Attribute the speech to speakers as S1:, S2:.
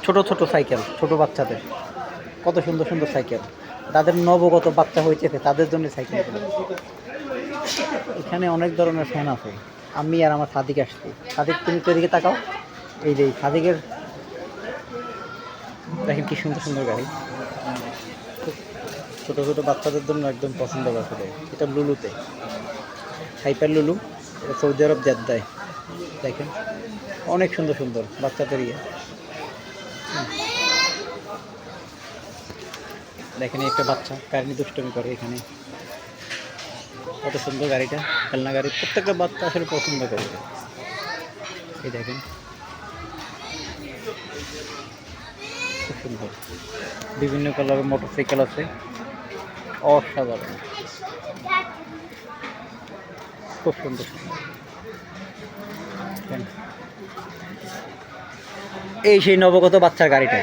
S1: ছোট ছোট সাইকেল, ছোট বাচ্চাদের কত সুন্দর সুন্দর সাইকেল, তাদের নবগত বাচ্চা হয়েছে তাদের জন্য সাইকেল। এখানে অনেক ধরনের ফ্যান আছে। আমি আর আমার সাদিক আসছি। সাদিক, তুমি তো এদিকে তাকাও। এই যে সাদিকের দেখেন কি সুন্দর সুন্দর গাড়ি, ছোট ছোট বাচ্চাদের জন্য একদম পছন্দ করে। এটা লুলুতে, হাইপার লুলু, এটা সৌদি আরব জেদ্দায়। দেখেন অনেক সুন্দর সুন্দর বাচ্চাদের ইয়ে। দেখেন একটা বাচ্চা কাহিনী দুষ্টমি করে এখানে, কত সুন্দর গাড়িটা, খেলনা গাড়ি, প্রত্যেকটা বাচ্চা আসলে পছন্দ করবে। এই দেখেন খুব সুন্দর, বিভিন্ন কালারের মোটরসাইকেল আছে, অসাধারণ, খুব সুন্দর। এই সেই নবগত বাচ্চার গাড়িটা।